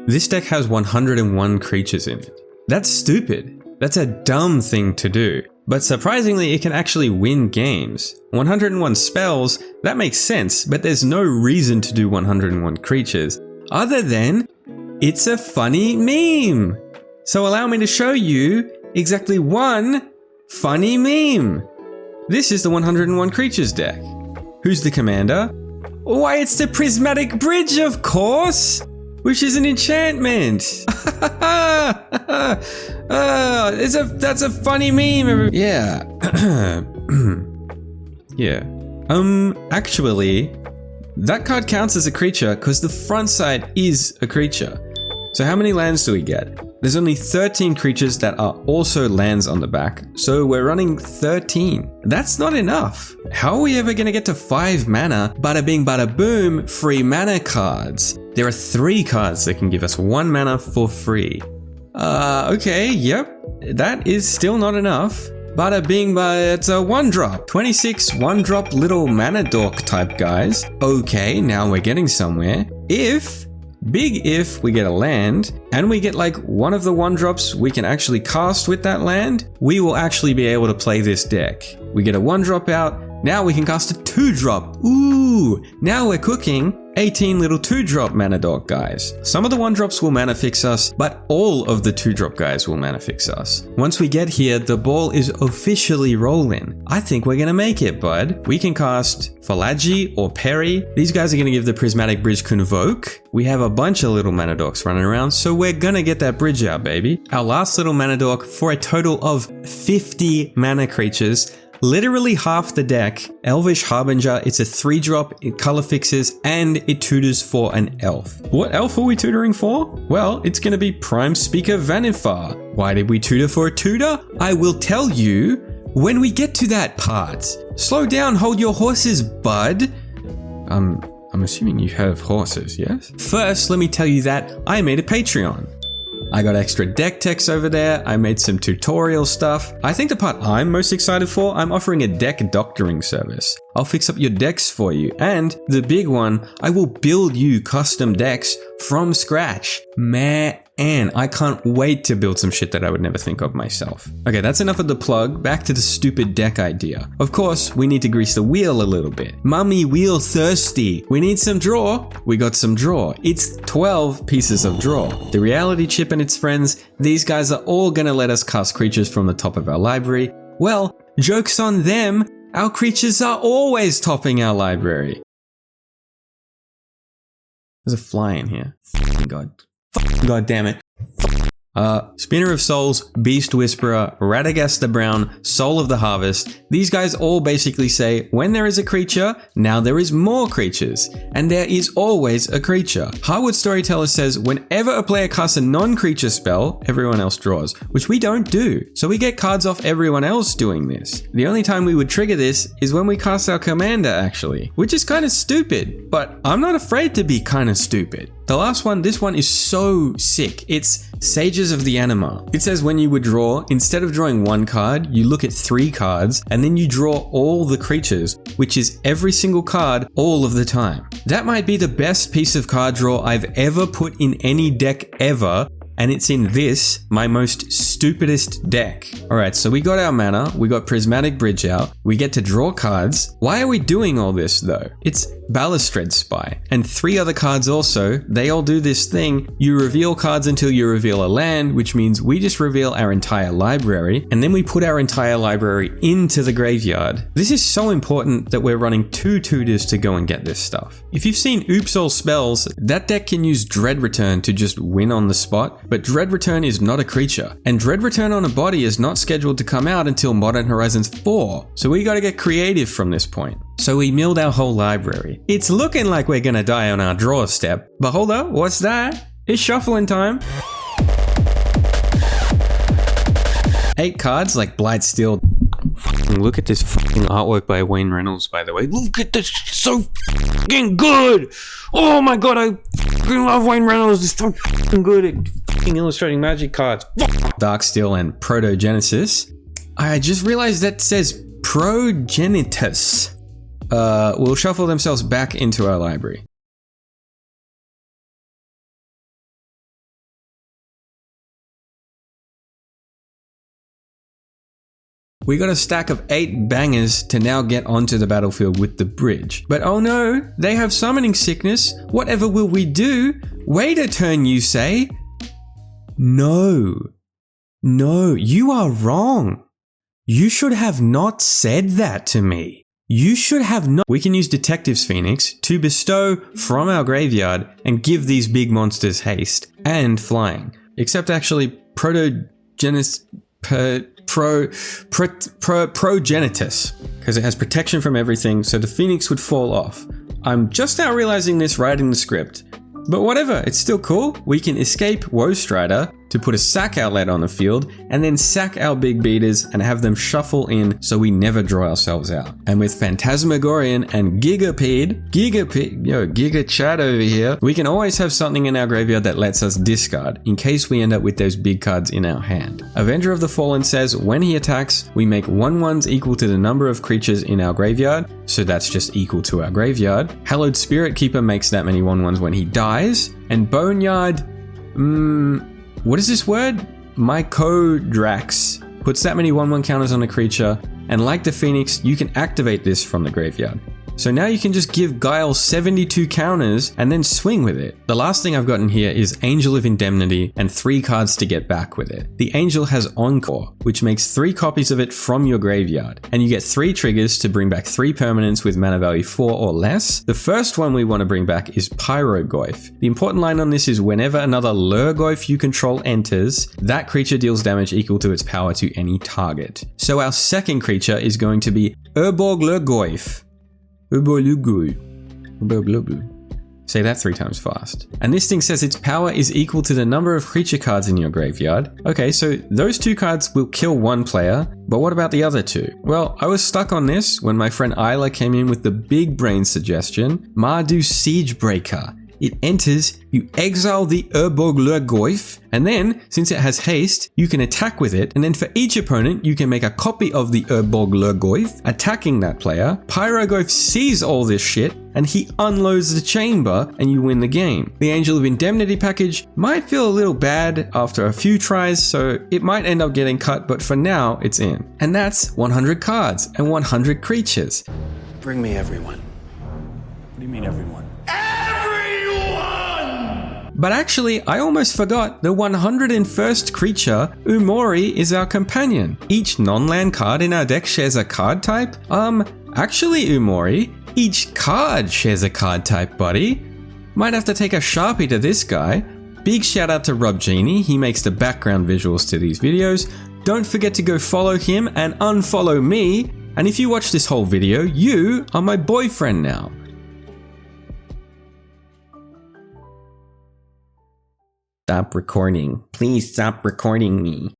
This deck has 101 creatures in it. That's stupid. That's a dumb thing to do. But surprisingly, it can actually win games. 101 spells, that makes sense, but there's no reason to do 101 creatures, other than it's a funny meme. So allow me to show you exactly one funny meme. This is the 101 creatures deck. Who's the commander? Why, it's the Prismatic Bridge, of course! Which is an enchantment. That's a funny meme. Yeah. Yeah. Actually, that card counts as a creature because the front side is a creature. So how many lands do we get? There's only 13 creatures that are also lands on the back, so we're running 13. That's not enough. How are we ever gonna get to 5 mana? Bada bing bada boom, free mana cards. There are 3 cards that can give us 1 mana for free. Okay, yep. That is still not enough. Bada bing bada, it's a 1-drop. 26 1-drop little mana dork type guys. Okay, now we're getting somewhere. Big if we get a land, and we get like one of the 1-drops we can actually cast with that land, we will actually be able to play this deck. We get a 1-drop out, now we can cast a 2-drop. Ooh, now we're cooking. 18 little 2-drop mana dork guys. Some of the 1-drops will mana fix us, but all of the 2-drop guys will mana fix us. Once we get here, the ball is officially rolling. I think we're gonna make it, bud. We can cast Falagi or Perry. These guys are gonna give the Prismatic Bridge Convoke. We have a bunch of little mana dorks running around, so we're gonna get that bridge out, baby. Our last little mana dork for a total of 50 mana creatures. Literally half the deck. Elvish Harbinger, it's a 3-drop, it color fixes, and it tutors for an elf. What elf are we tutoring for? Well, it's gonna be Prime Speaker Vanifar. Why did we tutor for a tutor? I will tell you when we get to that part. Slow down, hold your horses, bud. I'm assuming you have horses, yes? First, let me tell you that I made a Patreon. I got extra deck techs over there, I made some tutorial stuff. I think the part I'm most excited for, I'm offering a deck doctoring service. I'll fix up your decks for you, and the big one, I will build you custom decks from scratch. Man, I can't wait to build some shit that I would never think of myself. Okay, that's enough of the plug, back to the stupid deck idea. Of course, we need to grease the wheel a little bit. Mummy wheel thirsty. We need some draw. We got some draw. It's 12 pieces of draw. The reality chip and its friends, these guys are all gonna let us cast creatures from the top of our library. Well, joke's on them. Our creatures are always topping our library. There's a fly in here. God damn it. Spinner of Souls, Beast Whisperer, Radagast the Brown, Soul of the Harvest. These guys all basically say, when there is a creature, now there is more creatures. And there is always a creature. Harwood Storyteller says, whenever a player casts a non-creature spell, everyone else draws, which we don't do. So we get cards off everyone else doing this. The only time we would trigger this is when we cast our commander, actually, which is kind of stupid, but I'm not afraid to be kind of stupid. The last one, this one is so sick. It's Sages of the Anima. It says when you would draw, instead of drawing 1 card, you look at 3 cards and then you draw all the creatures, which is every single card all of the time. That might be the best piece of card draw I've ever put in any deck ever. And it's in this, my most stupidest deck. Alright, so we got our mana, we got Prismatic Bridge out, we get to draw cards. Why are we doing all this though? It's Balustred Spy, and 3 other cards also. They all do this thing. You reveal cards until you reveal a land, which means we just reveal our entire library, and then we put our entire library into the graveyard. This is so important that we're running 2 tutors to go and get this stuff. If you've seen Oops All Spells, that deck can use Dread Return to just win on the spot, but Dread Return is not a creature, and Dread Return on a body is not scheduled to come out until Modern Horizons 4, so we gotta get creative from this point. So we milled our whole library. It's looking like we're gonna die on our draw step, but hold up, what's that? It's shuffling time. 8 cards like Blightsteel. Look at this fucking artwork by Wayne Reynolds, by the way. Look at this, it's so fucking good. Oh my god, I fucking love Wayne Reynolds. It's so fucking good at fucking illustrating magic cards. Darksteel and Protogenesis. I just realized that says Progenitus. Will shuffle themselves back into our library. We got a stack of 8 bangers to now get onto the battlefield with the bridge. But oh no, they have summoning sickness. Whatever will we do? Wait a turn, you say? No, you are wrong. You should have not said that to me. You should have not. We can use Detective's Phoenix to bestow from our graveyard and give these big monsters haste and flying. Except actually Progenitus, because it has protection from everything, so the Phoenix would fall off. I'm just now realizing this writing the script. But whatever, it's still cool. We can escape Woe Strider to put a sack outlet on the field and then sack our big beaters and have them shuffle in so we never draw ourselves out. And with Phantasmagorian and Giga Chat over here, we can always have something in our graveyard that lets us discard in case we end up with those big cards in our hand. Avenger of the Fallen says when he attacks, we make 1/1s equal to the number of creatures in our graveyard, so that's just equal to our graveyard. Hallowed Spirit Keeper makes that many 1/1s when he dies, and Boneyard, what is this word? Mycodrax puts that many 1/1 counters on a creature, and like the Phoenix, you can activate this from the graveyard. So now you can just give Guile 72 counters and then swing with it. The last thing I've gotten here is Angel of Indemnity and 3 cards to get back with it. The Angel has Encore, which makes 3 copies of it from your graveyard, and you get 3 triggers to bring back 3 permanents with mana value 4 or less. The first one we want to bring back is Pyrogoyf. The important line on this is whenever another Lurgoyf you control enters, that creature deals damage equal to its power to any target. So our second creature is going to be Urborg Lurgoyf. Say that 3 times fast. And this thing says its power is equal to the number of creature cards in your graveyard. Okay, so those 2 cards will kill 1 player, but what about the other 2? Well, I was stuck on this when my friend Isla came in with the big brain suggestion, Mardu Siegebreaker. It enters, you exile the Urborg Lurgoyf, and then, since it has haste, you can attack with it, and then for each opponent, you can make a copy of the Urborg Lurgoyf, attacking that player. Pyrogoyf sees all this shit, and he unloads the chamber, and you win the game. The Angel of Indemnity package might feel a little bad after a few tries, so it might end up getting cut, but for now, it's in. And that's 100 cards, and 100 creatures. Bring me everyone. What do you mean everyone? But actually, I almost forgot the 101st creature, Umori, is our companion. Each non-land card in our deck shares a card type? Actually, Umori, each card shares a card type, buddy. Might have to take a Sharpie to this guy. Big shout out to Rubbed Genie, he makes the background visuals to these videos. Don't forget to go follow him and unfollow me. And if you watch this whole video, you are my boyfriend now. Stop recording. Please stop recording me.